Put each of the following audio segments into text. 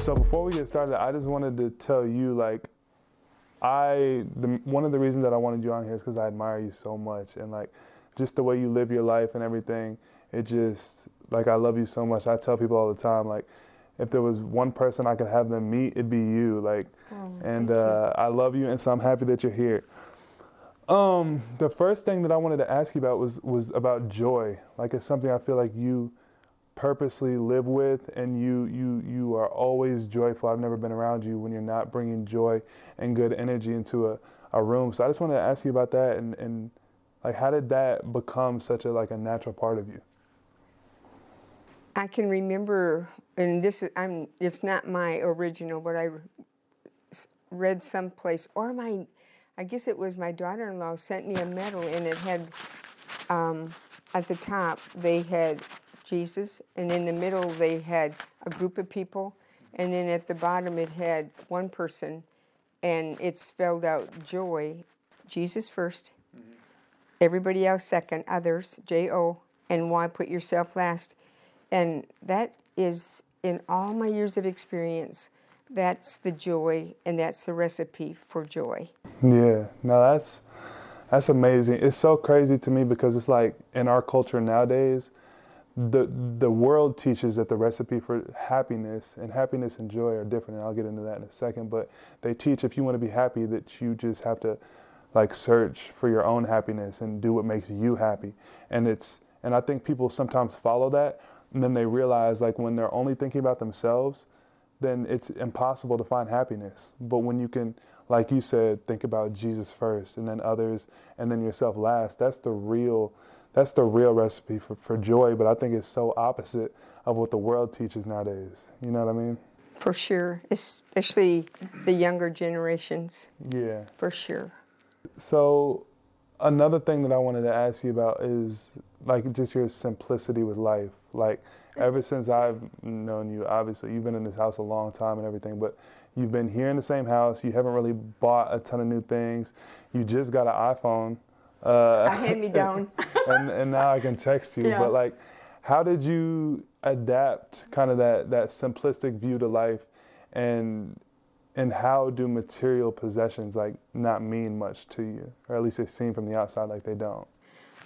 So before we get started, I just wanted to tell you, like, one of the reasons that I wanted you on here is because I admire you so much, and like, just the way you live your life and everything. It just, like, I love you so much. I tell people all the time, like, if there was one person I could have them meet, it'd be you. Like, and I love you, and so I'm happy that you're here. The first thing that I wanted to ask you about was about joy. Like, it's something I feel like you purposely live with, and you are always joyful. I've never been around you when you're not bringing joy and good energy into a room. So I just wanted to ask you about that, and like, how did that become such a natural part of you? I can remember, and it's not my original, but I read someplace, or I guess it was my daughter-in-law sent me a medal, and it had, at the top, they had Jesus, and in the middle they had a group of people, and then at the bottom it had one person, and it spelled out joy, Jesus first, everybody else second, others, J-O, and Y, put yourself last. And that is, in all my years of experience, that's the joy, and that's the recipe for joy. Yeah, no, that's amazing. It's so crazy to me because it's like, in our culture nowadays, the world teaches that the recipe for happiness and joy are different, and I'll get into that in a second, but they teach, if you want to be happy, that you just have to like search for your own happiness and do what makes you happy. And I think people sometimes follow that, and then they realize, like, when they're only thinking about themselves, then it's impossible to find happiness. But when you can, like you said, think about Jesus first, and then others, and then yourself last, that's the real recipe for joy. But I think it's so opposite of what the world teaches nowadays. You know what I mean? For sure, especially the younger generations. Yeah. For sure. So another thing that I wanted to ask you about is, like, just your simplicity with life. Like, ever since I've known you, obviously you've been in this house a long time and everything, but you've been here in the same house. You haven't really bought a ton of new things. You just got an iPhone. A hand-me-down. and now I can text you. Yeah. But like, how did you adapt kind of that simplistic view to life, and how do material possessions like not mean much to you, or at least they seem from the outside like they don't?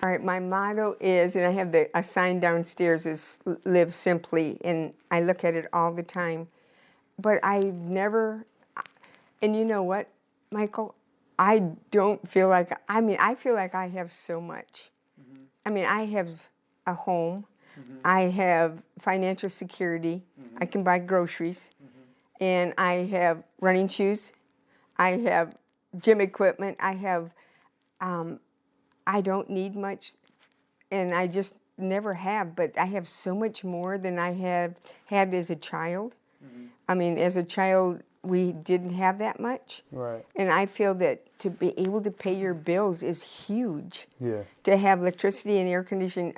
All right, my motto is, and I have a sign downstairs, is live simply, and I look at it all the time. But I've never, and you know what, Michael? I don't feel like, I feel like I have so much. Mm-hmm. I mean, I have a home, I have financial security, I can buy groceries, and I have running shoes, I have gym equipment, I have, I don't need much, and I just never have, but I have so much more than I had as a child. I mean, as a child, we didn't have that much. Right. And I feel that to be able to pay your bills is huge. Yeah. To have electricity and air conditioning,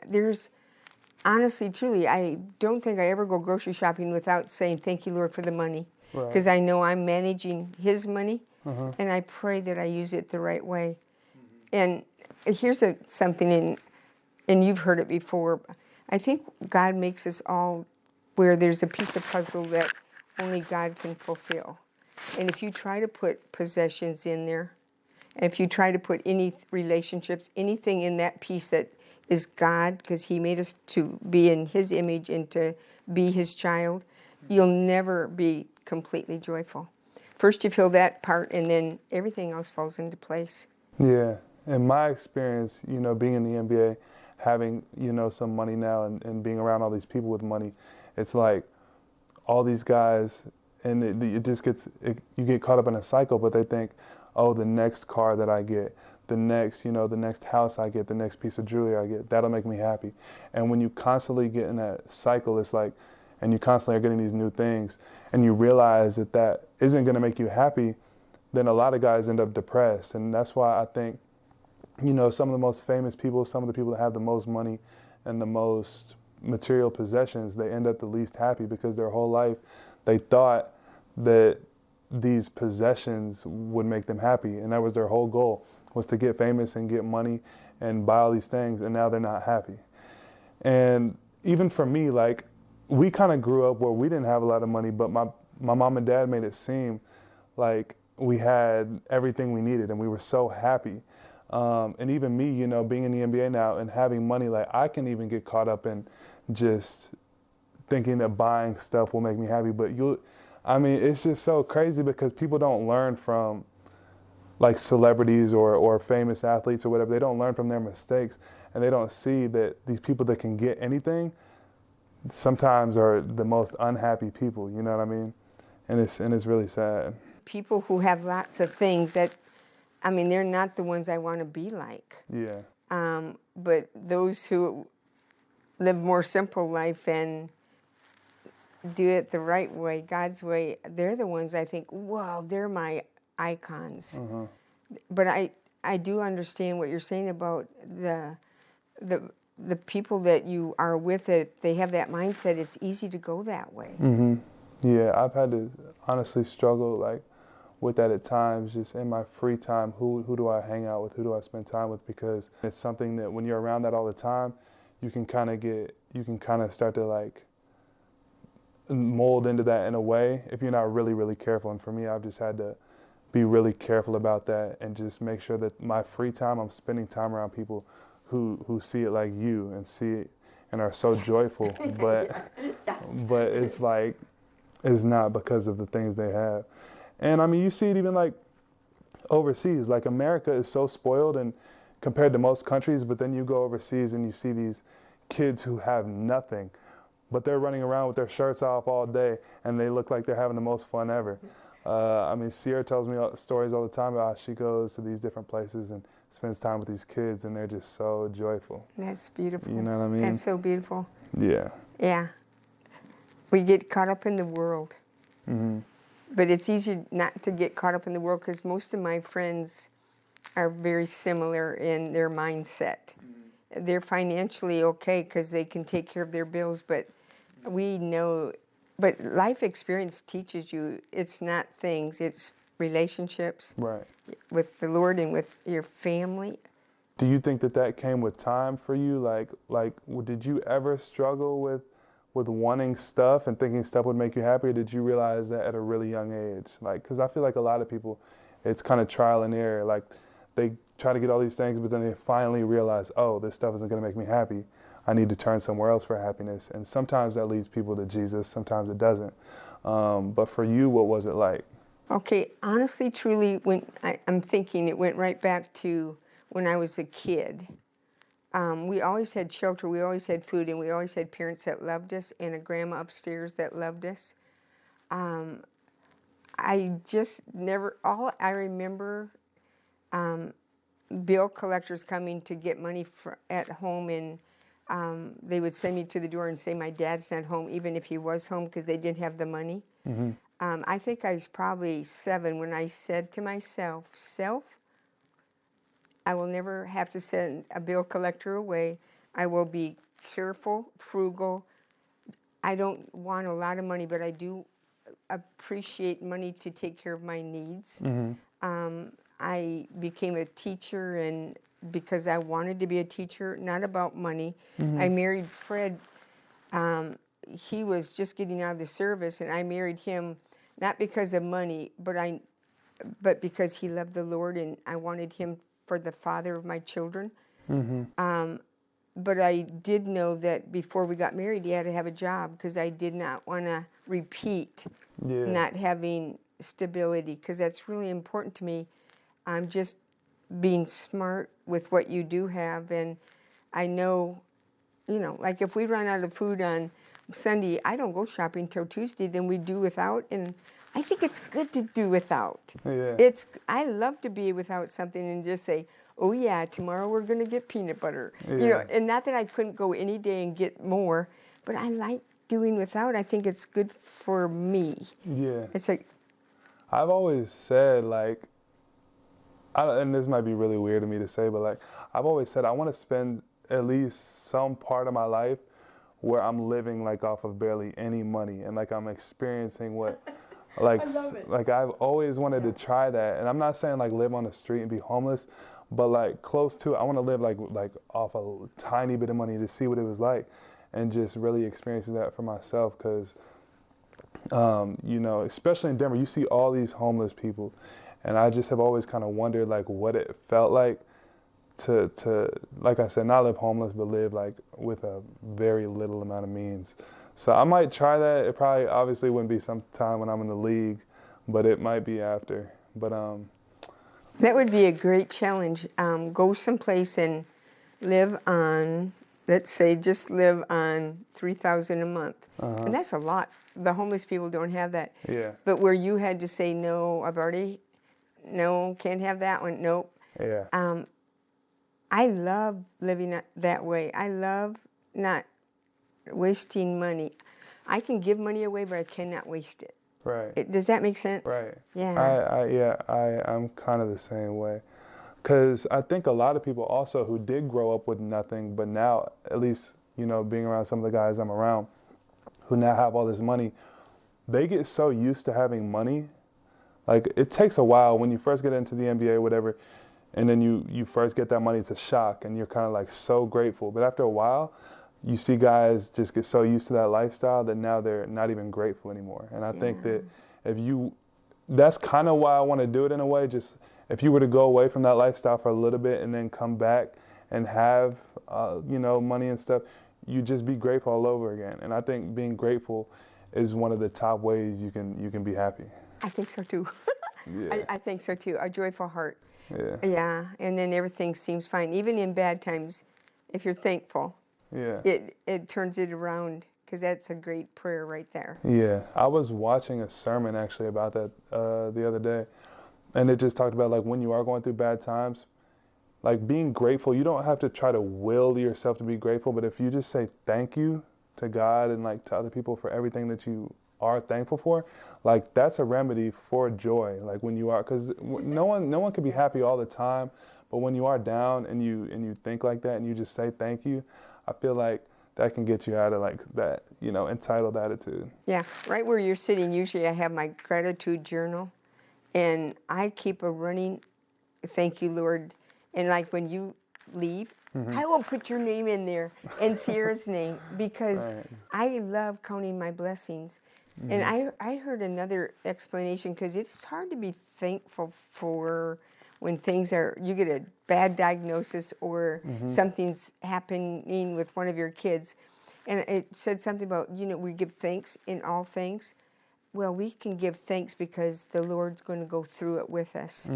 honestly, truly, I don't think I ever go grocery shopping without saying, thank you, Lord, for the money. Because I know I'm managing His money, and I pray that I use it the right way. And here's something, and you've heard it before. I think God makes us all where there's a piece of puzzle that only God can fulfill. And if you try to put possessions in there, and if you try to put any relationships, anything in that piece that is God, because He made us to be in His image and to be His child, you'll never be completely joyful. First you feel that part, and then everything else falls into place. Yeah. In my experience, being in the NBA, having, some money now, and being around all these people with money, it's like all these guys, and it just you get caught up in a cycle, but they think, oh, the next car that I get, the next house I get, the next piece of jewelry I get, that'll make me happy. And when you constantly get in that cycle, it's like, and you constantly are getting these new things, and you realize that isn't going to make you happy, then a lot of guys end up depressed. And that's why I think, some of the most famous people, some of the people that have the most money and the most material possessions, they end up the least happy, because their whole life they thought that these possessions would make them happy, and that was their whole goal, was to get famous and get money and buy all these things, and now they're not happy. And even for me, like, we kind of grew up where we didn't have a lot of money, but my mom and dad made it seem like we had everything we needed and we were so happy. And even me, you know, being in the NBA now and having money, like I can even get caught up in just thinking that buying stuff will make me happy. But I mean, it's just so crazy because people don't learn from like celebrities or famous athletes or whatever. They don't learn from their mistakes, and they don't see that these people that can get anything sometimes are the most unhappy people, you know what I mean? And it's really sad. People who have lots of things that, I mean, they're not the ones I want to be like. Yeah. But those who live more simple life and do it the right way, God's way, they're the ones I think, wow, they're my icons. Uh-huh. But I do understand what you're saying about the people that you are with, it, they have that mindset, it's easy to go that way. Mm-hmm. Yeah, I've had to honestly struggle like with that at times, just in my free time, who do I hang out with, who do I spend time with, because it's something that when you're around that all the time, you can kind of start to like mold into that in a way if you're not really, really careful. And for me, I've just had to be really careful about that and just make sure that my free time, I'm spending time around people who see it like you and see it and are so joyful, but it's like, it's not because of the things they have. And I mean, you see it even like overseas, like America is so spoiled and compared to most countries, but then you go overseas and you see these kids who have nothing, but they're running around with their shirts off all day and they look like they're having the most fun ever. I mean, Sierra tells me stories all the time about how she goes to these different places and spends time with these kids and they're just so joyful. That's beautiful. You know what I mean? That's so beautiful. Yeah. Yeah. We get caught up in the world. Mm-hmm. But it's easy not to get caught up in the world because most of my friends are very similar in their mindset. Mm-hmm. They're financially okay because they can take care of their bills, but we know, but life experience teaches you it's not things, it's relationships. Right. With the Lord and with your family. Do you think that came with time for you? Like, did you ever struggle with wanting stuff and thinking stuff would make you happy, or did you realize that at a really young age? Like, because I feel like a lot of people, it's kind of trial and error. Like, they try to get all these things, but then they finally realize, oh, this stuff isn't going to make me happy. I need to turn somewhere else for happiness. And sometimes that leads people to Jesus, sometimes it doesn't. But for you, what was it like? Okay, honestly, truly, when I'm thinking, it went right back to when I was a kid. We always had shelter, we always had food, and we always had parents that loved us and a grandma upstairs that loved us. I just never, all I remember, bill collectors coming to get money at home, and they would send me to the door and say my dad's not home, even if he was home, because they didn't have the money. Mm-hmm. I think I was probably 7 when I said to myself, I will never have to send a bill collector away. I will be careful, frugal. I don't want a lot of money, but I do appreciate money to take care of my needs. Mm-hmm. I became a teacher, and because I wanted to be a teacher, not about money. Mm-hmm. I married Fred. He was just getting out of the service, and I married him not because of money, but because he loved the Lord, and I wanted him for the father of my children. Mm-hmm. But I did know that before we got married, he had to have a job because I did not want to repeat not having stability, because that's really important to me. I'm just being smart with what you do have, and I know, like if we run out of food on Sunday, I don't go shopping till Tuesday, then we do without, and I think it's good to do without. Yeah. I love to be without something and just say, oh yeah, tomorrow we're going to get peanut butter. Yeah. And not that I couldn't go any day and get more, but I like doing without. I think it's good for me. Yeah. It's like, I've always said, like, and this might be really weird of me to say, but like, I've always said I want to spend at least some part of my life where I'm living like off of barely any money, and like I'm experiencing what, like, like I've always wanted to try that. And I'm not saying like live on the street and be homeless, but like close to it. I want to live like off a tiny bit of money to see what it was like, and just really experiencing that for myself. Because You know, especially in Denver, you see all these homeless people, and I just have always kind of wondered like what it felt like to like I said, not live homeless, but live like with a very little amount of means. So I might try that. It probably obviously wouldn't be sometime when I'm in the league, but it might be after. But That would be a great challenge. Go someplace and live on, let's say, just live on $3,000 a month, and that's a lot. The homeless people don't have that. yeah, But where you had to say no, no, can't have that one. Nope. yeah, I love living that way. I love not wasting money. I can give money away, but I cannot waste it. right, Does that make sense? right. Yeah. I'm kind of the same way. Because I think a lot of people also who did grow up with nothing, but now, at least, you know, being around some of the guys I'm around who now have all this money, they get so used to having money. Like, it takes a while when you first get into the NBA or whatever, and then you first get that money, it's a shock, and you're kind of like so grateful. But after a while, you see guys just get so used to that lifestyle that now they're not even grateful anymore. And I think that that's kind of why I want to do it in a way. Just if you were to go away from that lifestyle for a little bit and then come back and have, you know, money and stuff, you just be grateful all over again. And I think being grateful is one of the top ways you can be happy. I think so too. Yeah. I think so too. A joyful heart. Yeah. Yeah, and then everything seems fine. Even in bad times, if you're thankful, Yeah. it turns it around, because that's a great prayer right there. Yeah. I was watching a sermon actually about that the other day, and it just talked about like when you are going through bad times, like being grateful, you don't have to try to will yourself to be grateful, but if you just say thank you to God and like to other people for everything that you are thankful for, like that's a remedy for joy. Like when you are, because no one can be happy all the time, but when you are down and you think like that and you just say thank you, I feel like that can get you out of like that, you know, entitled attitude. Yeah, right where you're sitting, usually I have my gratitude journal, and I keep a running, thank you, Lord. And like when you leave, I will put your name in there and Sierra's name, because Right. I love counting my blessings. And I heard another explanation, because it's hard to be thankful for when things are, you get a bad diagnosis or something's happening with one of your kids. And it said something about, you know, we give thanks in all things. Well, we can give thanks because the Lord's going to go through it with us.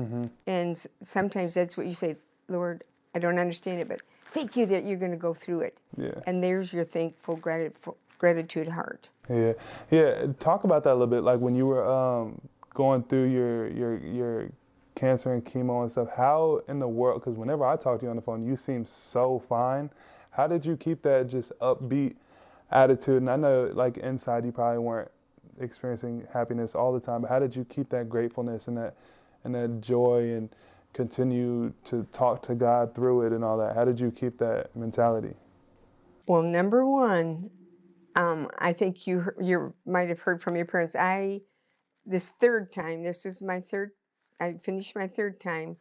And sometimes that's what you say, Lord, I don't understand it, but thank you that you're going to go through it. Yeah. And there's your thankful gratitude heart. Yeah, yeah. Talk about that a little bit. Like when you were going through your cancer and chemo and stuff. How in the world? Because whenever I talk to you on the phone, you seem so fine. How did you keep that just upbeat attitude? And I know, like inside, you probably weren't experiencing happiness all the time. But how did you keep that gratefulness and that joy and continue to talk to God through it and all that? How did you keep that mentality? Well, number one, I think you might have heard from your parents. This is my third. I finished my third time,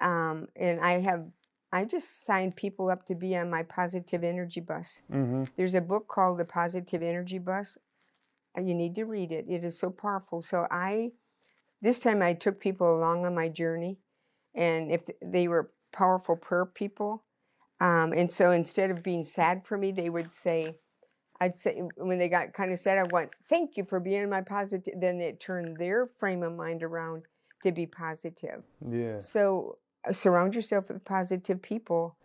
and I just signed people up to be on my positive energy bus. There's a book called The Positive Energy Bus. You need to read it. It is so powerful. So this time I took people along on my journey, and if they were powerful prayer people, and so instead of being sad for me, they would say, I'd say when they got kind of sad, I went, thank you for being my positive. Then it turned their frame of mind around to be positive. Yeah. So surround yourself with positive people.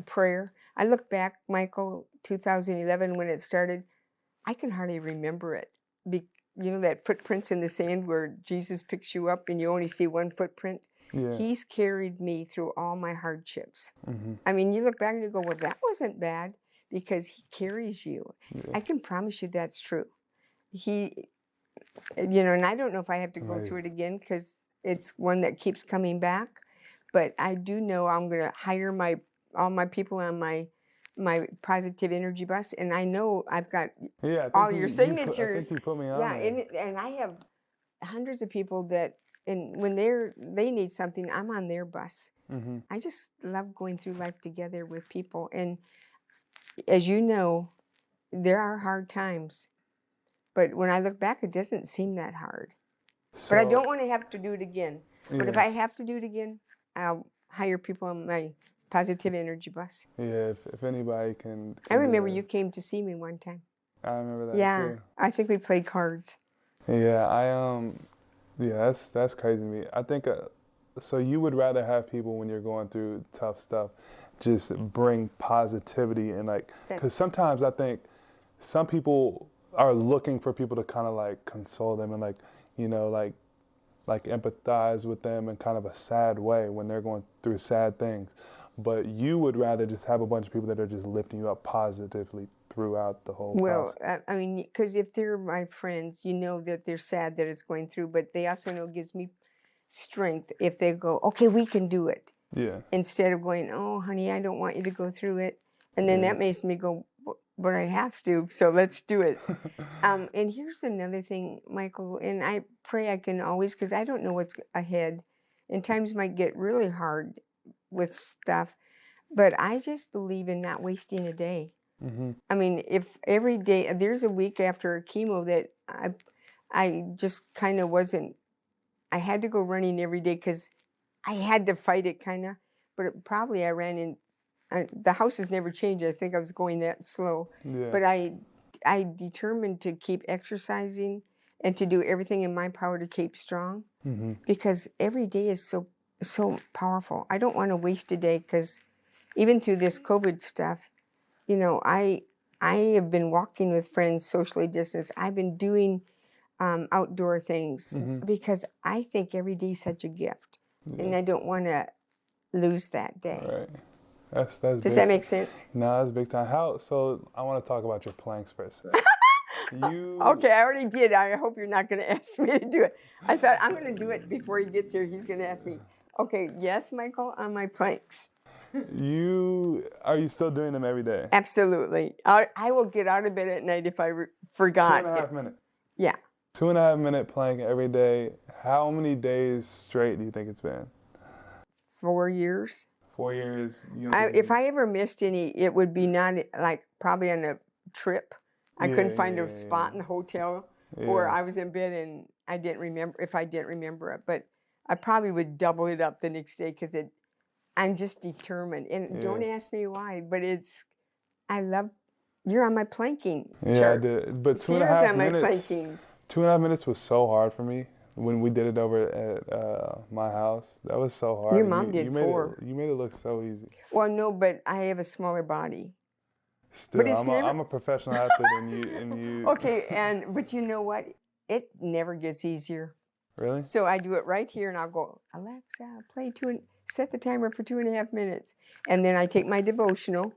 Prayer. I look back, Michael, 2011 when it started, I can hardly remember it. You know that footprints in the sand where Jesus picks you up and you only see one footprint? Yeah. He's carried me through all my hardships. I mean, you look back and you go, well, that wasn't bad, because he carries you. Yeah. I can promise you that's true. He, you know, and I don't know if I have to go through it again, because it's one that keeps coming back. But I do know I'm going to hire all my people on my positive energy bus, and I know I've got all your signatures. I think you put me on Yeah, there. and I have hundreds of people that, and when they need something, I'm on their bus. I just love going through life together with people. And as you know, there are hard times, But when I look back, it doesn't seem that hard. So, But I don't want to have to do it again. But if yeah. I have to do it again, I'll hire people on my positive energy bus. Yeah, if anybody can I do remember that. you came to see me one time. I remember that Yeah, too. I think we played cards. Yeah, yeah, that's crazy to me. I think so. You would rather have people when you're going through tough stuff, just bring positivity and like, because sometimes I think some people are looking for people to kind of like console them and like, like empathize with them in kind of a sad way when they're going through sad things. But you would rather just have a bunch of people that are just lifting you up positively throughout the whole process. I mean, because if they're my friends, you know that they're sad that it's going through, but they also know it gives me strength if they go, okay, we can do it. Yeah. Instead of going, oh, honey, I don't want you to go through it. And then that makes me go, but I have to, so let's do it. And here's another thing, Michael, and I pray I can always, because I don't know what's ahead, and times might get really hard with stuff, but I just believe in not wasting a day. Mm-hmm. I mean, if every day, there's a week after chemo that I just kind of wasn't, I had to go running every day because I had to fight it kind of, but probably I ran in, the house has never changed. I think I was going that slow. Yeah. But I determined to keep exercising and to do everything in my power to keep strong because every day is so powerful. I don't want to waste a day because even through this COVID stuff, you know, I have been walking with friends socially distanced. I've been doing outdoor things because I think every day is such a gift, and I don't want to lose that day. Right. That's Does that make sense? No, that's big time. So I want to talk about your planks for a second. Okay, I already did. I hope you're not going to ask me to do it. I thought I'm going to do it before he gets here. He's going to ask me. Okay, yes, Michael, on my planks. Are you still doing them every day? Absolutely. I will get out of bed at night if I forgot. 2.5 minutes. Yeah. 2.5 minute plank every day. How many days straight do you think it's been? 4 years. 4 years. If I ever missed any, it would be not like probably on a trip. I couldn't find a spot in the hotel, or I was in bed and I didn't remember if I didn't remember it. But I probably would double it up the next day because I'm just determined. And don't ask me why, but you're on my planking chart. I did. But 2.5 Sarah's on minutes. my planking. 2.5 minutes was so hard for me when we did it over at my house. That was so hard. Your mom did 4. You made it look so easy. Well, no, but I have a smaller body. Still, I'm a professional athlete, and you. Okay, but you know what? It never gets easier. Really? So I do it right here, and I'll go, Alexa, set the timer for 2.5 minutes, and then I take my devotional.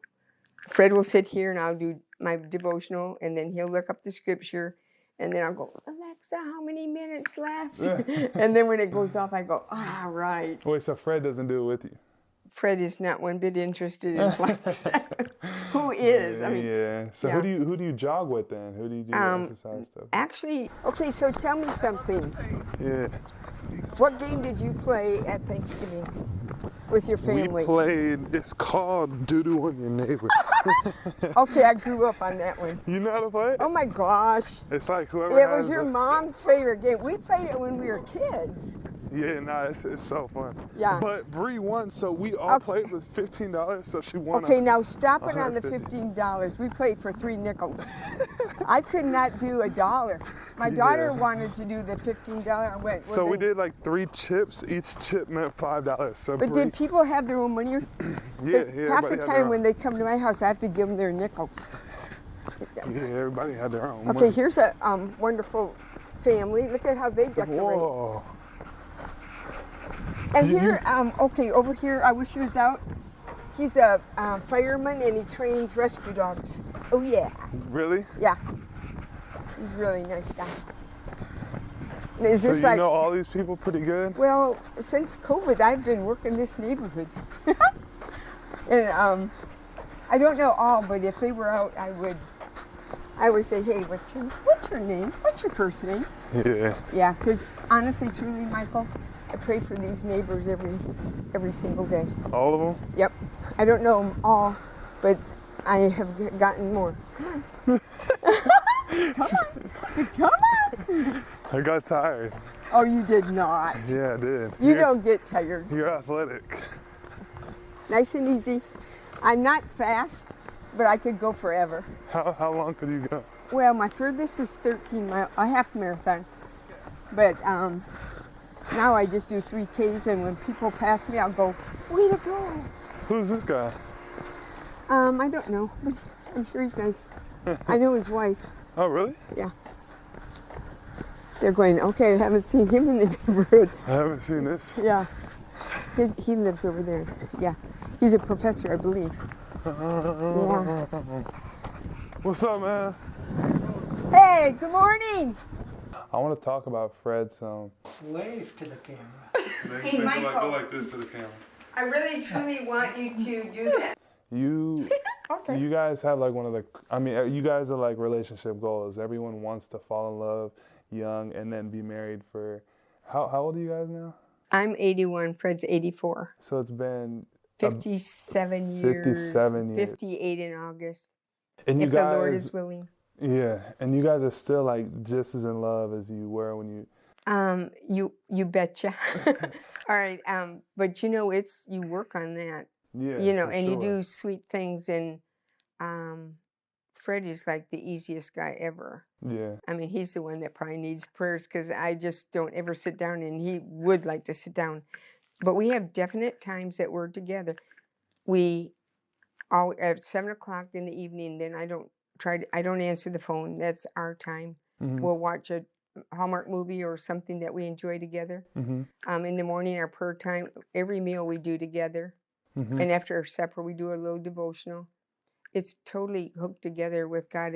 Fred will sit here, and I'll do my devotional, and then he'll look up the scripture, and then I'll go, Alexa, how many minutes left? And then when it goes off, I go, all right. Wait, so Fred doesn't do it with you? Fred is not one bit interested in planks. Who is? I mean, So who do you jog with then? Who do you do exercise stuff? Actually, okay. So tell me something. Yeah. What game did you play at Thanksgiving with your family? We played. It's called Doodoo on Your Neighbor. Okay, I grew up on that one. You know how to play it? Oh my gosh! It's like whoever. It was your mom's favorite game. We played it when we were kids. Yeah, no, it's so fun. Yeah. But Bree won, so we all played with $15, so she won. Okay, now stop it on the $15. We played for 3 nickels. I could not do $1. My daughter wanted to do the $15. I went. So we did like 3 chips. Each chip meant $5. So but did people have their own money? Yeah, half the time when they come to my house, I have to give them their nickels. Yeah, everybody had their own money. Okay, here's a wonderful family. Look at how they decorate. Whoa. And here, okay, over here, I wish he was out. He's a fireman and he trains rescue dogs. Oh yeah. Really? Yeah. He's a really nice guy. And is So this you know all these people pretty good? Well, since COVID, I've been working this neighborhood. And I don't know all, but if they were out, I would say, hey, what's your name? What's your first name? Yeah. Yeah, because honestly, truly, Michael, I pray for these neighbors every single day. All of them? Yep. I don't know them all, but I have gotten more. Come on. Come on. Come on. I got tired. Oh, you did not. Yeah, I did. You don't get tired. You're athletic. Nice and easy. I'm not fast, but I could go forever. How long could you go? Well, my furthest is 13 miles, a half marathon. But now I just do 3Ks, and when people pass me, I'll go, way to go. Who's this guy? I don't know, but I'm sure he's nice. I know his wife. Oh, really? Yeah. They're going, okay, I haven't seen him in the neighborhood. I haven't seen this. Yeah. He lives over there. Yeah. He's a professor, I believe. Yeah. What's up, man? Hey, good morning. I want to talk about Fred some. Wave to the camera. Hey, Michael. Go like this to the camera. I really, truly want you to do that. You Okay. You guys have like one of the, I mean, you guys are like relationship goals. Everyone wants to fall in love young and then be married for, how old are you guys now? I'm 81, Fred's 84. So it's been 57 years. 57 years. 58 in August. and you If guys, the Lord is willing. Yeah, and you guys are still like just as in love as you were when you. You betcha. All right. But you know, you work on that. Yeah. You know, for and you sure. do sweet things, and Fred is like the easiest guy ever. Yeah. I mean, he's the one that probably needs prayers because I just don't ever sit down, and he would like to sit down. But we have definite times that we're together. We all at 7 o'clock in the evening. Then I don't answer the phone. That's our time. Mm-hmm. We'll watch a Hallmark movie or something that we enjoy together. Mm-hmm. In the morning, our prayer time. Every meal we do together, Mm-hmm. and after supper we do a little devotional. It's totally hooked together with God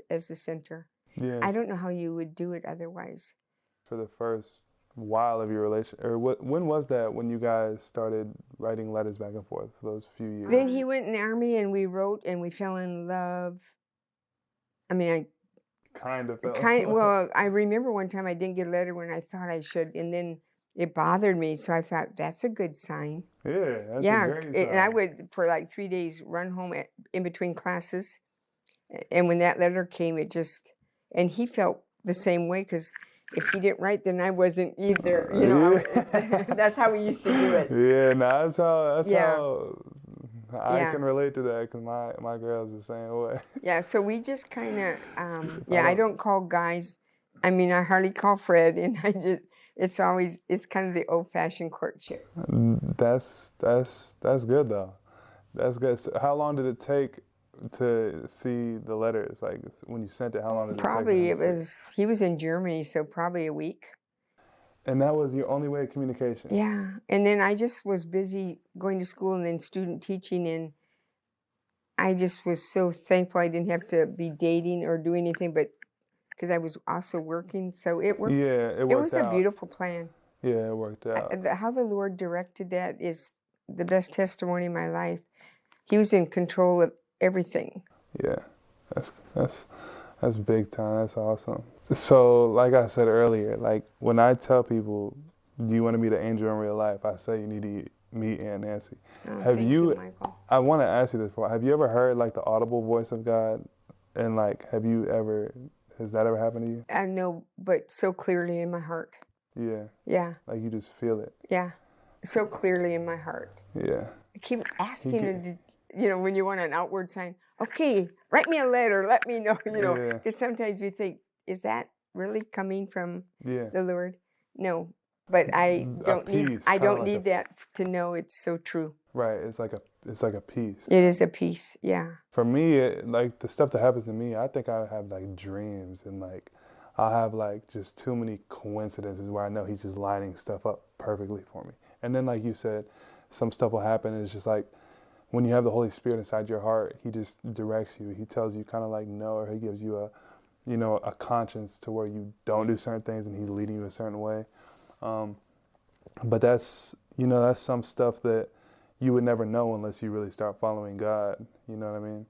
as the center. Yeah. I don't know how you would do it otherwise. For the first while of your relationship, or when was that when you guys started writing letters back and forth for those few years? Then he went in the army, and we wrote, and we fell in love. I mean, Kind of. well, I remember one time I didn't get a letter when I thought I should, and then it bothered me. So I thought, that's a good sign. Yeah. That's Yeah, a great and I sign. would, for like 3 days, run home in between classes. And when that letter came, and he felt the same way, because if he didn't write, then I wasn't either. You know, that's how we used to do it. Yeah, no, that's Yeah. how I Yeah. can relate to that, because my girl's the same way. Yeah, so we just kind of, I don't call guys. I mean, I hardly call Fred, and it's kind of the old-fashioned courtship. That's good though. That's good. So how long did it take to see the letters? Like when you sent it, how long did it take? Probably he was in Germany, so probably a week. And that was your only way of communication? Yeah, and then I just was busy going to school and then student teaching, and I just was so thankful I didn't have to be dating or do anything, but because I was also working, so it worked. Yeah, it worked out. It was a beautiful plan. Yeah, it worked out. How the Lord directed that is the best testimony in my life. He was in control of everything. Yeah, that's big time. That's awesome. So, like I said earlier, like when I tell people, "Do you want to meet an angel in real life?" I say you need to meet Aunt Nancy. Oh, Have thank you, Michael? I want to ask you this before. Have you ever heard like the Audible Voice of God? And like, has that ever happened to you? I know, but so clearly in my heart. Yeah. Yeah. Like you just feel it. Yeah. So clearly in my heart. Yeah. I keep asking her, when you want an outward sign, okay, write me a letter, let me know, Yeah. because sometimes we think, is that really coming from Yeah. the Lord? No, but I don't need that to know it's so true. Right. It's like a piece. It is a piece, yeah. For me, like the stuff that happens to me, I think I have like dreams, and like I'll have like just too many coincidences where I know he's just lining stuff up perfectly for me. And then like you said, some stuff will happen, and it's just like when you have the Holy Spirit inside your heart, he just directs you. He tells you kind of like no, or he gives you a conscience to where you don't do certain things, and he's leading you a certain way. But that's some stuff that you would never know unless you really start following God. You know what I mean?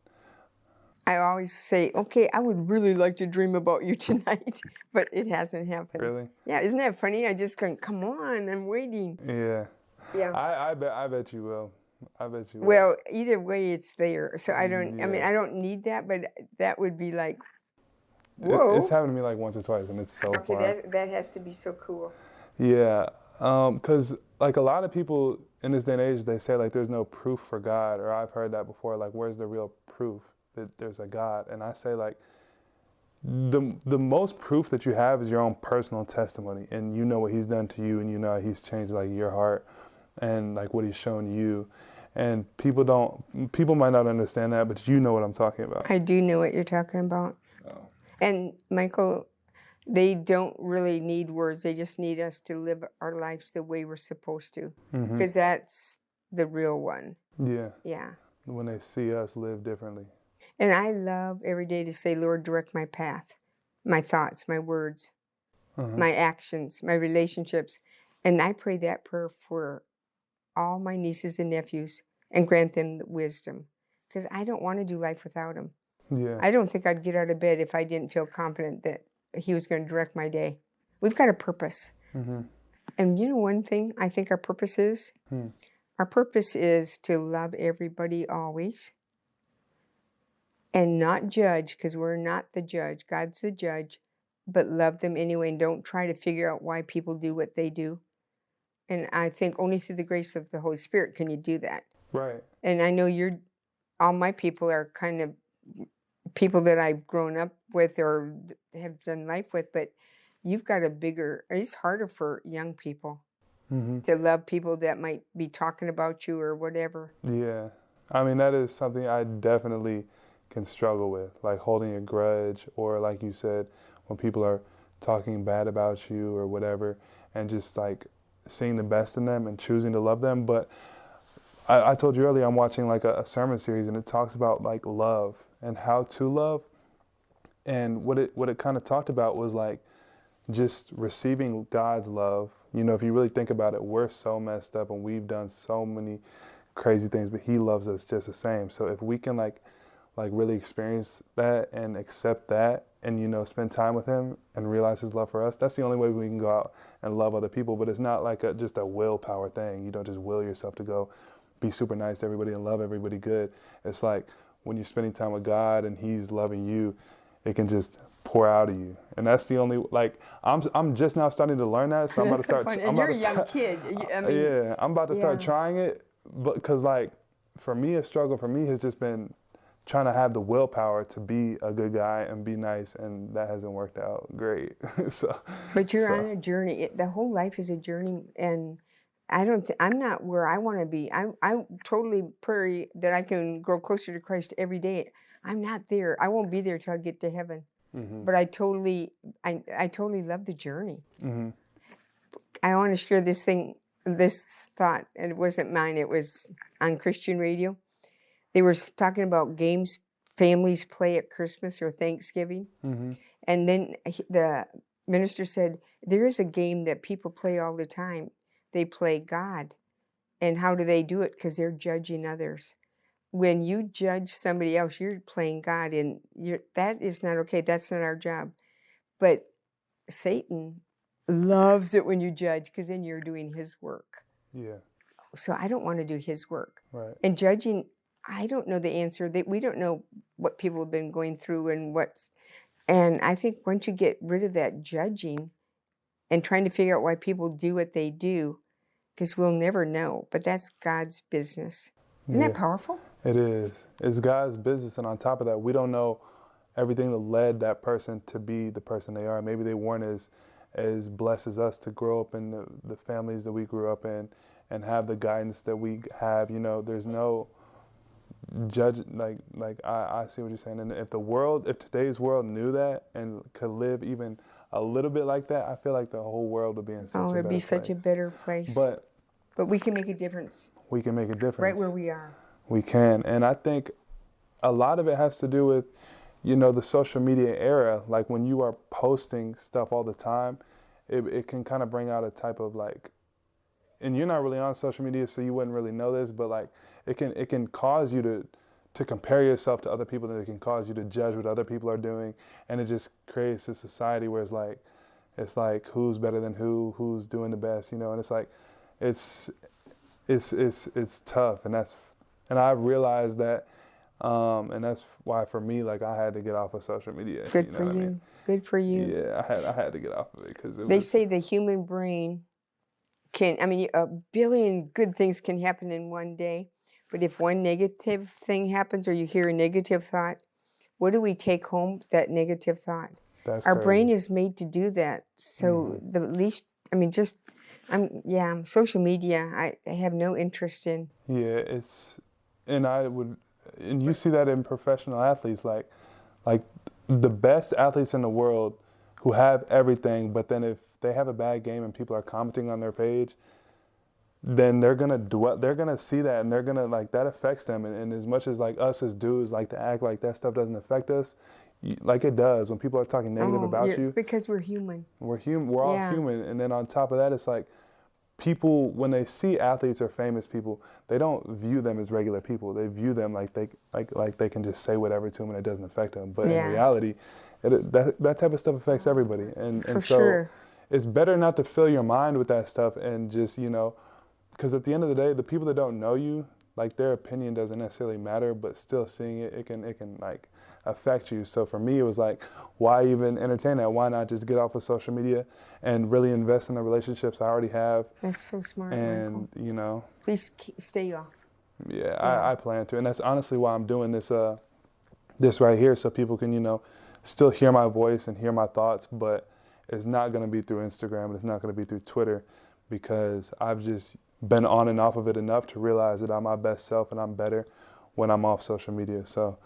I always say, okay, I would really like to dream about you tonight, but it hasn't happened. Really? Yeah, isn't that funny? I just go, come on, I'm waiting. Yeah. Yeah. I bet you will. I bet you will. Well, either way, it's there. So I don't. I mean, Yeah. I don't need that, but that would be like Whoa. It's happened to me like once or twice, and it's so Okay, fun. that has to be so cool. Yeah, because like a lot of people in this day and age, they say like there's no proof for God, or I've heard that before. Like, where's the real proof that there's a God? And I say like the most proof that you have is your own personal testimony, and you know what He's done to you, and you know He's changed like your heart, and like what He's shown you. And people might not understand that, but you know what I'm talking about. I do know what you're talking about. So. And Michael, they don't really need words. They just need us to live our lives the way we're supposed to, because that's the real one. Yeah. Yeah. When they see us live differently. And I love every day to say, Lord, direct my path, my thoughts, my words, my actions, my relationships. And I pray that prayer for all my nieces and nephews and grant them the wisdom, because I don't want to do life without them. Yeah. I don't think I'd get out of bed if I didn't feel confident that He was going to direct my day. We've got a purpose. And you know one thing I think our purpose is? Our purpose is to love everybody always and not judge, because we're not the judge. God's the judge, but love them anyway, and don't try to figure out why people do what they do. And I think only through the grace of the Holy Spirit can you do that. Right. And I know all my people are kind of people that I've grown up with or have done life with, but you've got it's harder for young people to love people that might be talking about you or whatever. Yeah. I mean, that is something I definitely can struggle with, like holding a grudge, or like you said, when people are talking bad about you or whatever, and just like seeing the best in them and choosing to love them. But I told you earlier, I'm watching like a sermon series, and it talks about like love and how to love. And what it kind of talked about was like just receiving God's love. You know, if you really think about it, we're so messed up and we've done so many crazy things, but He loves us just the same. So if we can like really experience that and accept that, and you know, spend time with Him and realize His love for us, that's the only way we can go out and love other people. But it's not like just a willpower thing. You don't just will yourself to go be super nice to everybody and love everybody good. It's like when you're spending time with God and He's loving you, it can just pour out of you. And that's the only, like, I'm just now starting to learn that, so I'm about to start. And you're a young kid. I mean, yeah, I'm about to start trying it, but because like for me, a struggle for me has just been trying to have the willpower to be a good guy and be nice, and that hasn't worked out great. But you're on a journey. The whole life is a journey, and I'm not where I want to be. I totally pray that I can grow closer to Christ every day. I'm not there. I won't be there till I get to heaven. But I totally love the journey. I want to share this thought, and it wasn't mine. It was on Christian radio. They were talking about games families play at Christmas or Thanksgiving. And then the minister said, there is a game that people play all the time. They play God. And how do they do it? Because they're judging others. When you judge somebody else, you're playing God, and that is not okay. That's not our job. But Satan loves it when you judge, because then you're doing his work. Yeah. So I don't want to do his work. Right. And judging, I don't know the answer. We don't know what people have been going through and I think once you get rid of that judging and trying to figure out why people do what they do, because we'll never know, but that's God's business. Isn't that powerful? It is. It's God's business, and on top of that, we don't know everything that led that person to be the person they are. Maybe they weren't as blessed as us to grow up in the families that we grew up in and have the guidance that we have. You know, there's no judge, like I see what you're saying. And if today's world knew that and could live even a little bit like that, I feel like the whole world would be in such a better place. It'd be such a better place. But we can make a difference. We can make a difference. Right where we are. We can. And I think a lot of it has to do with, you know, the social media era. Like when you are posting stuff all the time, it can kind of bring out a type of like, and you're not really on social media, so you wouldn't really know this, but like it can cause you to compare yourself to other people, and it can cause you to judge what other people are doing, and it just creates a society where it's like who's better than who's doing the best, you know, and it's like it's tough, and I realized that And that's why for me, like I had to get off of social media. Good You know for what you. I mean? Good for you. Yeah, I had to get off of it because They say the human brain can, I mean, a billion good things can happen in one day, but if one negative thing happens or you hear a negative thought, what do we take home? That negative thought. that's Our crazy. brain is made to do that. So the least, I mean, just, social media, I have no interest in. Yeah, and you see that in professional athletes, like the best athletes in the world who have everything, but then if they have a bad game and people are commenting on their page, then they're gonna see that and they're gonna like that affects them. And as much as like us as dudes like to act like that stuff doesn't affect us, like it does when people are talking negative about you. Because we're human. We're human. We're all Yeah. human. And then on top of that, it's like people when they see athletes or famous people, they don't view them as regular people. They view them like they can just say whatever to them and it doesn't affect them. But Yeah. in reality, that type of stuff affects everybody. And For so sure. it's better not to fill your mind with that stuff and just because at the end of the day, the people that don't know you, like their opinion doesn't necessarily matter, but still seeing it can like affect you. So for me, it was like, why even entertain that? Why not just get off of social media and really invest in the relationships I already have? That's so smart, And Michael. Please stay off. Yeah. I plan to, and that's honestly why I'm doing this this right here, so people can still hear my voice and hear my thoughts, but it's not going to be through Instagram, it's not going to be through Twitter, because I've just been on and off of it enough to realize that I'm my best self and I'm better when I'm off social media. So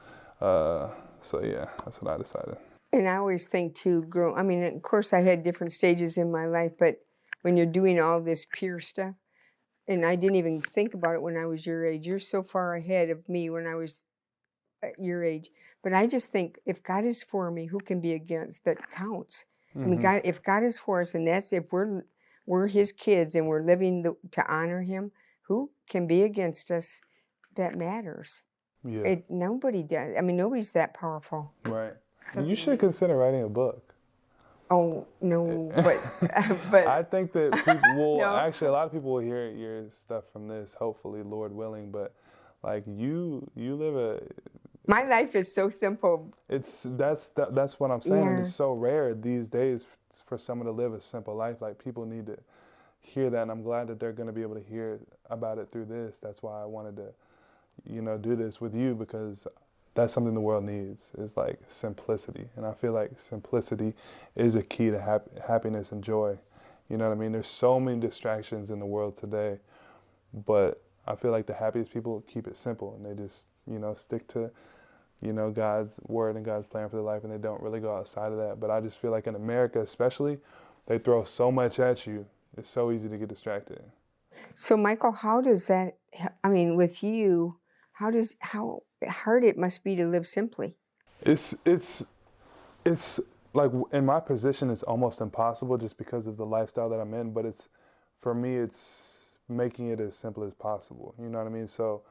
yeah, that's what I decided. And I always think too, of course I had different stages in my life, but when you're doing all this peer stuff, and I didn't even think about it when I was your age. You're so far ahead of me when I was at your age. But I just think if God is for me, who can be against? That counts. I mean, if God is for us, and that's if we're His kids and we're living to honor Him, who can be against us? That matters. Yeah. Nobody does. I mean, nobody's that powerful. Right. You should consider writing a book. Oh no, but I think that people No. actually a lot of people will hear your stuff from this, hopefully, Lord willing. But like you live my life is so simple. that's what I'm saying, and Yeah. it's so rare these days for someone to live a simple life. Like people need to hear that, and I'm glad that they're going to be able to hear about it through this. That's why I wanted to do this with you, because that's something the world needs, is like simplicity. And I feel like simplicity is a key to happiness and joy. You know what I mean? There's so many distractions in the world today, but I feel like the happiest people keep it simple, and they just, stick to, God's word and God's plan for their life, and they don't really go outside of that. But I just feel like in America especially, they throw so much at you. It's so easy to get distracted. So Michael, how does that, with you, how hard it must be to live simply? It's like in my position, it's almost impossible just because of the lifestyle that I'm in. But for me, it's making it as simple as possible. You know what I mean? So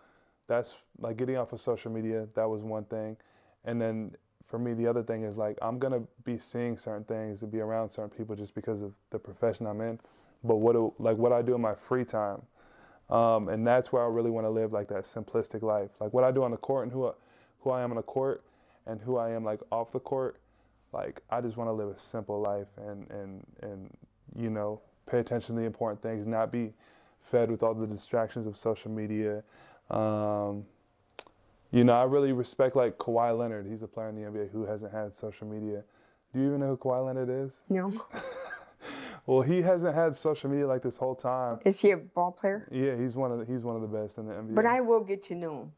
that's like getting off of social media. That was one thing. And then for me, the other thing is like, I'm going to be seeing certain things and be around certain people just because of the profession I'm in. But what I do in my free time. And that's where I really want to live, like that simplistic life. Like what I do on the court and who I am on the court and who I am like off the court. Like I just want to live a simple life and pay attention to the important things, not be fed with all the distractions of social media. I really respect like Kawhi Leonard. He's a player in the NBA who hasn't had social media. Do you even know who Kawhi Leonard is? No. Well, he hasn't had social media like this whole time. Is he a ball player? Yeah, he's one of the best in the NBA. But I will get to know him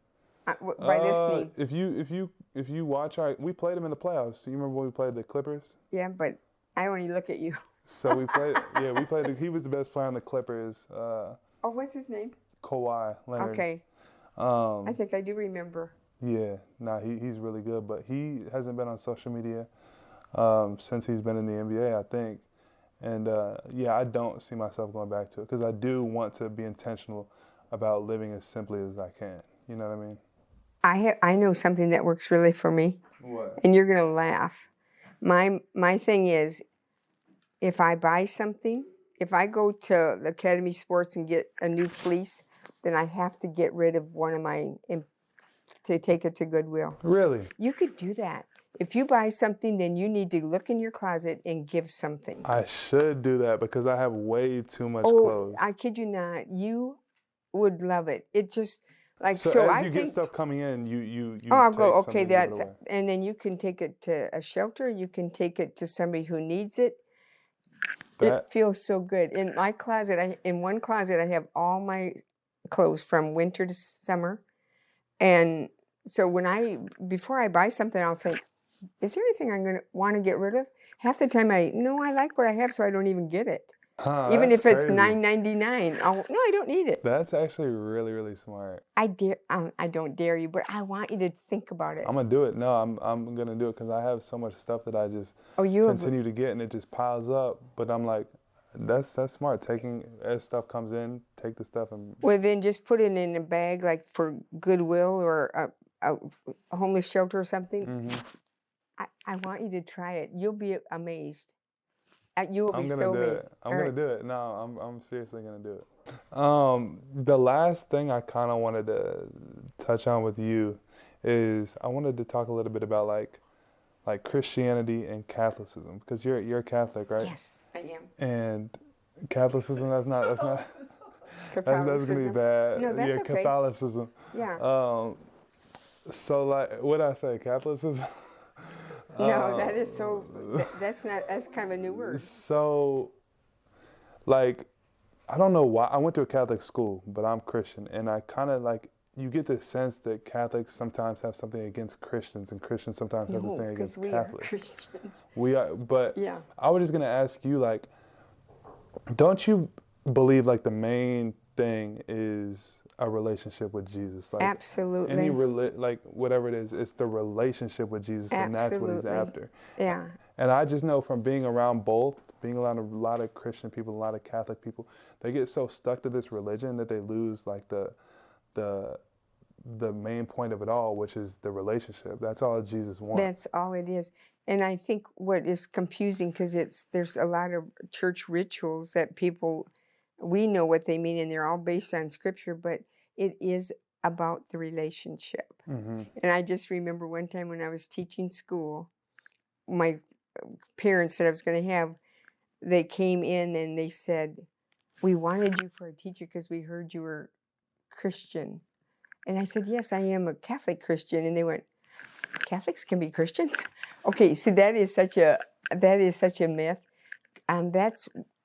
by listening. If you watch we played him in the playoffs. You remember when we played the Clippers? Yeah, but I only look at you. So we played. We played. He was the best player on the Clippers. What's his name? Kawhi Leonard. Okay. I think I do remember. Yeah, he's really good, but he hasn't been on social media since he's been in the NBA, I think. And I don't see myself going back to it because I do want to be intentional about living as simply as I can. You know what I mean? I know something that works really for me. What? And you're gonna laugh. My thing is, if I buy something, if I go to the Academy Sports and get a new fleece, then I have to get rid of one of my to take it to Goodwill. Really? You could do that. If you buy something, then you need to look in your closet and give something. I should do that because I have way too much Oh, clothes. I kid you not. You would love it. It just like So as I you think. get stuff coming in, you Oh, I'll take go. some Okay, and give it that's away. and then you can take it to a shelter. You can take it to somebody who needs it. It feels so good. In my closet, in one closet, I have all my clothes from winter to summer, and so before I buy something, I'll think, is there anything I'm going to want to get rid of? Half the time I like what I have, so I don't even get it. Even That's if it's crazy. $9.99, no, I don't need it. That's actually really, really smart. I don't dare you, but I want you to think about it. I'm gonna do it. No, I'm gonna do it because I have so much stuff that I just continue to get, and it just piles up. But I'm like, that's smart. Taking as stuff comes in, take the stuff and. Well, then just put it in a bag, like for Goodwill or a homeless shelter or something. Mm-hmm. I want you to try it. You'll be amazed. You'll be I'm so gonna do amazed. it. I'm gonna do it. No, I'm seriously gonna do it. The last thing I kind of wanted to touch on with you is I wanted to talk a little bit about like Christianity and Catholicism because you're Catholic, right? Yes, I am. And Catholicism, that's gonna be bad. No, that's okay. Catholicism. Yeah. So like, what I say, Catholicism? No, that is so. That's kind of a new word. So, like, I don't know why I went to a Catholic school, but I'm Christian, and I kind of like you get the sense that Catholics sometimes have something against Christians, and Christians sometimes have this thing against we Catholics. Are Christians. We are, but yeah. I was just gonna ask you, like, don't you believe like the main thing is a relationship with Jesus? Like, absolutely. Any like whatever it is, it's the relationship with Jesus, and that's what he's after. Yeah. And I just know from being around both, being around a lot of Christian people, a lot of Catholic people, they get so stuck to this religion that they lose like the main point of it all, which is the relationship. That's all Jesus wants. That's all it is. And I think what is confusing, because there's a lot of church rituals that we know what they mean, and they're all based on scripture, but it is about the relationship. Mm-hmm. And I just remember one time when I was teaching school, my parents that I was going to have, they came in and they said, we wanted you for a teacher because we heard you were Christian. And I said, yes, I am a Catholic Christian. And they went, Catholics can be Christians? Okay, so that is such a myth.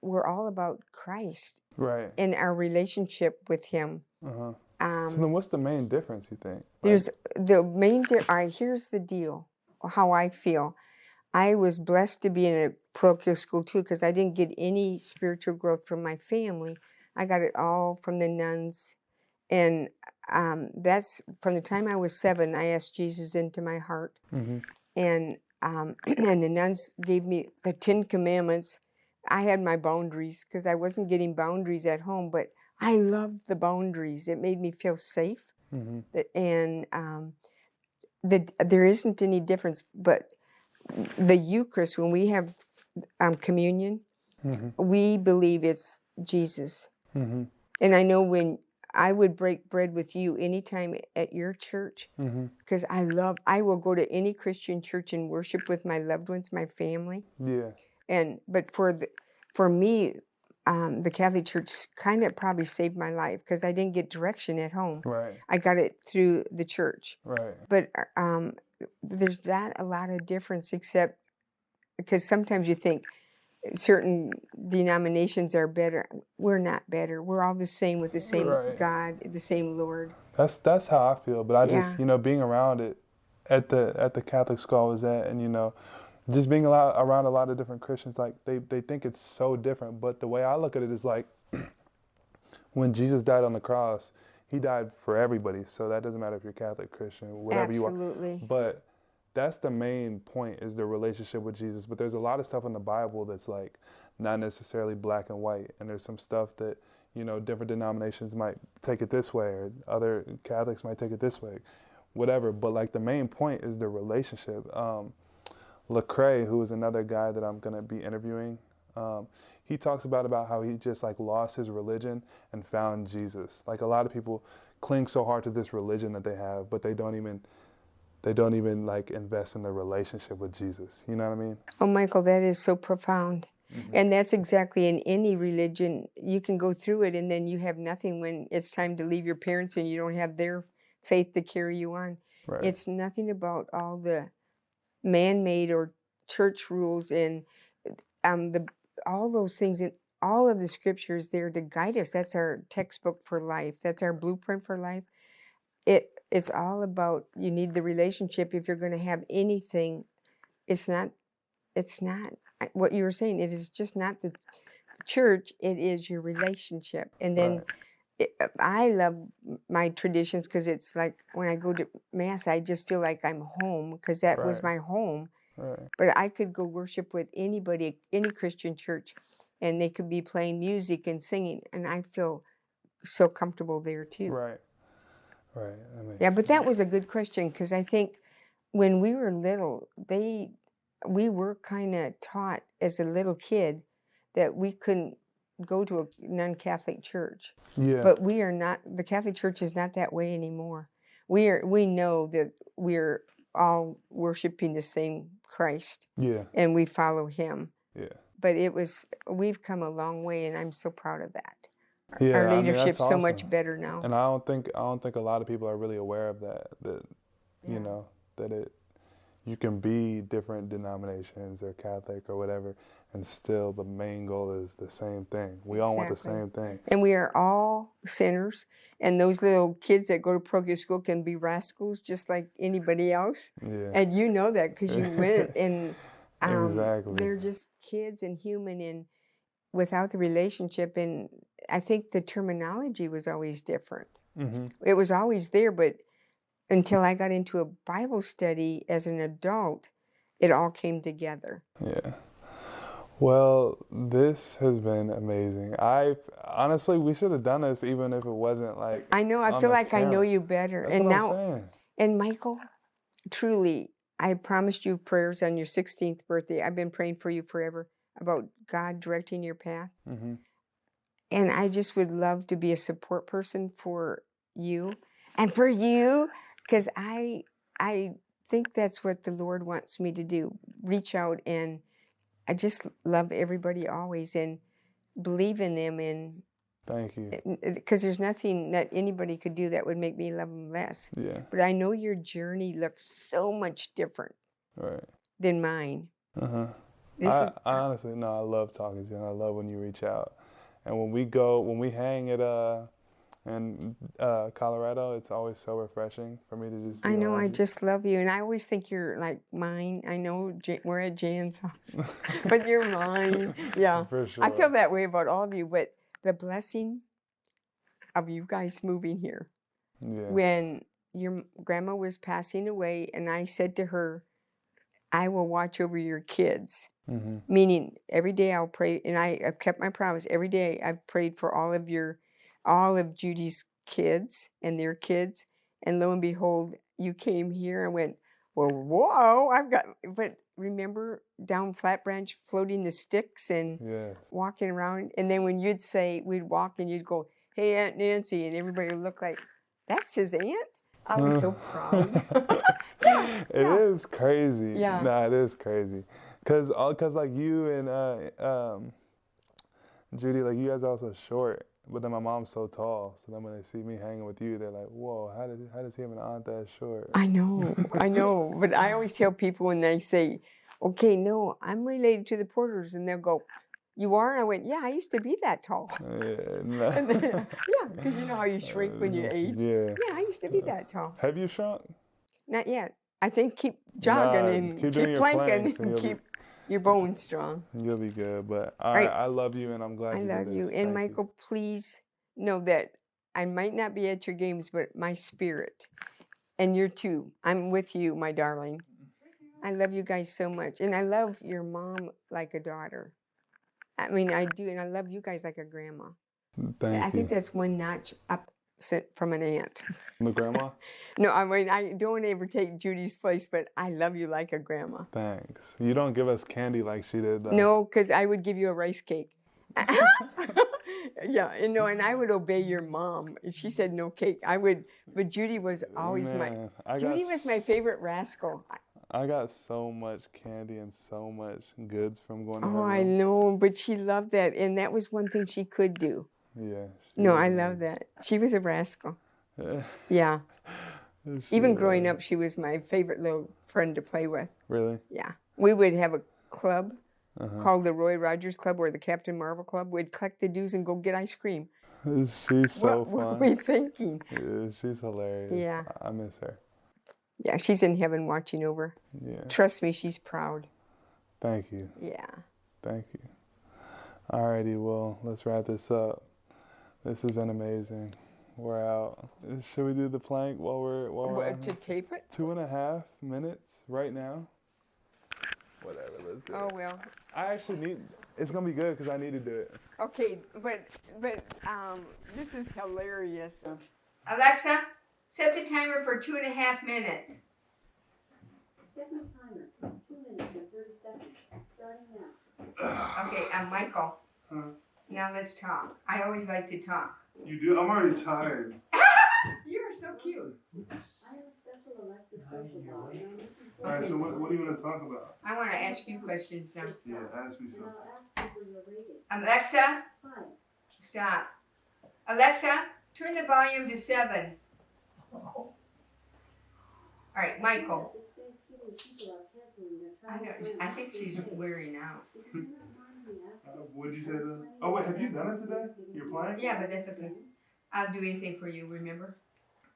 We're all about Christ, right, and our relationship with Him. Uh-huh. So then, what's the main difference, you think? There's the main. All right, here's the deal. How I feel. I was blessed to be in a parochial school too, because I didn't get any spiritual growth from my family. I got it all from the nuns, and that's from the time I was 7. I asked Jesus into my heart, Mm-hmm. and and the nuns gave me the 10 Commandments. I had my boundaries because I wasn't getting boundaries at home, but I loved the boundaries. It made me feel safe, Mm-hmm. and there isn't any difference. But the Eucharist, when we have communion, Mm-hmm. we believe it's Jesus. Mm-hmm. And I know when I would break bread with you anytime at your church, because I will go to any Christian church and worship with my loved ones, my family. Yeah. But for me, the Catholic Church kind of probably saved my life because I didn't get direction at home. Right. I got it through the church. Right. But there's not a lot of difference, except because sometimes you think certain denominations are better. We're not better. We're all the same with the same God, the same Lord. That's how I feel. But I just Yeah. being around it at the Catholic school I was at, and just being around a lot of different Christians, like they think it's so different. But the way I look at it is like when Jesus died on the cross, he died for everybody. So that doesn't matter if you're Catholic, Christian, whatever Absolutely. you are. But that's the main point, is the relationship with Jesus. But there's a lot of stuff in the Bible that's like not necessarily black and white. And there's some stuff that, different denominations might take it this way, or other Catholics might take it this way, whatever. But like the main point is the relationship. Lecrae, who is another guy that I'm going to be interviewing, he talks about how he just like lost his religion and found Jesus. Like a lot of people cling so hard to this religion that they have, but they don't even like invest in their relationship with Jesus. You know what I mean? Oh, Michael, that is so profound. And that's exactly in any religion. You can go through it and then you have nothing when it's time to leave your parents and you don't have their faith to carry you on. Right. It's nothing about all the man-made or church rules and all those things. And all of the scriptures there to guide us. That's our textbook for life. That's our blueprint for life. It's all about, you need the relationship if you're going to have anything. It's not what you were saying. It is just not the church. It is your relationship. And then I love my traditions because it's like when I go to Mass, I just feel like I'm home because that was my home. Right. But I could go worship with anybody, any Christian church, and they could be playing music and singing, and I feel so comfortable there too. Right. Right. Yeah, but that was a good question because I think when we were little, we were kind of taught as a little kid that we couldn't go to a non-Catholic church. Yeah. But we are not. The Catholic Church is not that way anymore. We know that we're all worshiping the same Christ. Yeah. And we follow Him. Yeah. But we've come a long way, and I'm so proud of that. Yeah, Our leadership's that's so much awesome. better now. And I don't think a lot of people are really aware of that. You know, that you can be different denominations or Catholic or whatever, and still the main goal is the same thing. We all want the same thing. And we are all sinners. And those little kids that go to parochial school can be rascals just like anybody else. Yeah. And you know that because you went. And exactly. They're just kids and human and without the relationship. And I think the terminology was always different. Mm-hmm. It was always there, but until I got into a Bible study as an adult, it all came together. Yeah. Well, this has been amazing. Honestly, we should have done this even if it wasn't like. I know. I feel like I know you better. That's and what now, I'm saying. And Michael, truly, I promised you prayers on your 16th birthday. I've been praying for you forever about God directing your path. Mm-hmm. And I just would love to be a support person for you and for you, because I think that's what the Lord wants me to do. Reach out, and I just love everybody always and believe in them. And thank you. Because there's nothing that anybody could do that would make me love them less. Yeah. But I know your journey looks so much different than mine. Uh-huh. I honestly, I love talking to you, and I love when you reach out. And when we hang at in Colorado, it's always so refreshing for me to just. I know, I just love you, and I always think you're like mine. I know we're at Jan's house, but you're mine. Yeah, for sure. I feel that way about all of you. But the blessing of you guys moving here, when your grandma was passing away, and I said to her, "I will watch over your kids." Mm-hmm. Meaning every day I'll pray, and I've kept my promise. Every day I've prayed for all of Judy's kids and their kids, and lo and behold, you came here and went, well, whoa, but remember down Flat Branch floating the sticks and walking around, and then when you'd say, we'd walk and you'd go, hey, Aunt Nancy, and everybody would look like, that's his aunt? I was so proud. It is crazy. Yeah. Nah, it is crazy. Cause like you and Judy, like you guys are also short, but then my mom's so tall. So then when they see me hanging with you, they're like, "Whoa, how does he have an aunt that short?" I know. But I always tell people when they say, "Okay, no, I'm related to the Porters," and they'll go, "You are?" And I went, "Yeah, I used to be that tall." Yeah, because you know how you shrink when you age. Yeah, I used to be that tall. Have you shrunk? Not yet. I think keep jogging and keep planking and keep your bones strong. You'll be good. But all right, I love you, and I'm glad you did this. I love you. And Michael, please know that I might not be at your games, but my spirit, and you too. I'm with you, my darling. I love you guys so much. And I love your mom like a daughter. I mean, I do. And I love you guys like a grandma. Thank you. I think that's one notch up from an aunt. The grandma? No, I mean, I don't ever take Judy's place, but I love you like a grandma. Thanks. You don't give us candy like she did, though. No, because I would give you a rice cake. Yeah, and I would obey your mom. She said no cake. I would, but Judy was always Man, Judy was my favorite rascal. I got so much candy and so much goods from going to her Oh, I room. know, but she loved that, and that was one thing she could do. Yeah. No, I love that. She was a rascal. Yeah. Even growing up, she was my favorite little friend to play with. Really? Yeah. We would have a club called the Roy Rogers Club or the Captain Marvel Club. We'd collect the dues and go get ice cream. She's so What fun. were we thinking? Yeah, she's hilarious. Yeah. I miss her. Yeah, she's in heaven watching over. Yeah. Trust me, she's proud. Thank you. Yeah. Thank you. Alrighty, well, let's wrap this up. This has been amazing. We're out. Should we do the plank while we're on? To tape it? 2.5 minutes right now. Whatever, let's do it. Oh, well. I actually need, it's gonna be good because I need to do it. Okay, but this is hilarious. Alexa, set the timer for 2.5 minutes. Set my timer. 2 minutes and 30 seconds. Starting now. Okay, Michael. Huh? Now let's talk. I always like to talk. You do? I'm already tired. You're so cute. I have a special Alexa social ball, and I'm looking All right, forward so what do you want to talk about? I want to ask you questions now. Yeah, ask me and something. I'll ask you for your rating. Alexa, 5. stop. Alexa, turn the volume to 7. All right, Michael. This Thanksgiving, people are canceling their I travel know. plans I think to she's stay. wearing out. If you do not mind me asking, What'd you say then? Oh wait, have you done it today? You're playing? Yeah, but that's okay. I'll do anything for you, remember?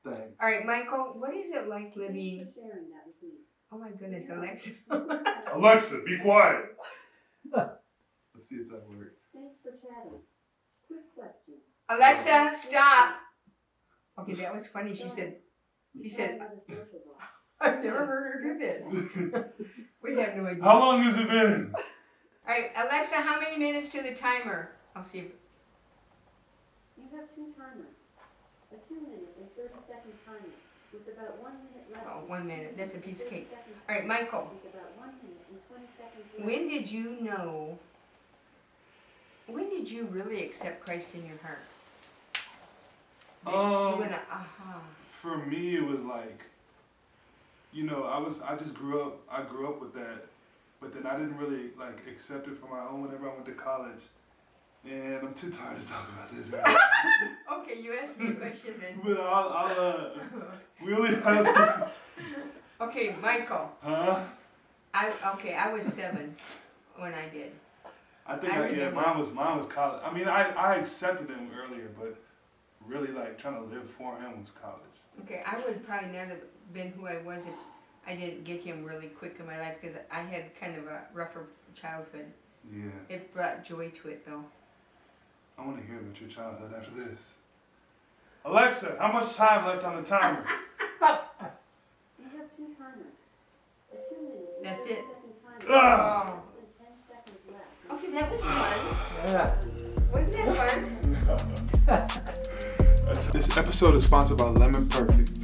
Thanks. All right, Michael, what is it like thanks living? for sharing that with me. Oh my goodness, Alexa. Alexa, be quiet. Let's see if that works. Thanks for chatting. Quick question. Alexa, stop. Okay, that was funny. She said, Try another social ball. I've never heard her do this. We have no idea. How long has it been? All right, Alexa, how many minutes to the timer? I'll see if. You have 2 timers. A 2-minute and 30-second timer with about 1 minute left. Oh, 1 minute. That's a piece of cake. 30 seconds All right, Michael, with about 1 minute and 20 seconds left. when did you know? When did you really accept Christ in your heart? You went, For me, it was like, I just grew up with that, but then I didn't really like accept it for my own whenever I went to college. And I'm too tired to talk about this right now. Okay, you asked me a question then. But we only have. Okay, Michael. Huh? I was 7 when I did. I think I remember. mine was college. I mean, I accepted him earlier, but really like trying to live for him was college. Okay, I would probably not have been who I was if I didn't get him really quick in my life because I had kind of a rougher childhood. Yeah. It brought joy to it though. I want to hear about your childhood after this. Alexa, how much time left on the timer? You have 2 timers. A 2-minute and That's 30 it. second timer. Oh. Less than 10 seconds left. Okay, that was fun. Wasn't that fun? This episode is sponsored by Lemon Perfect.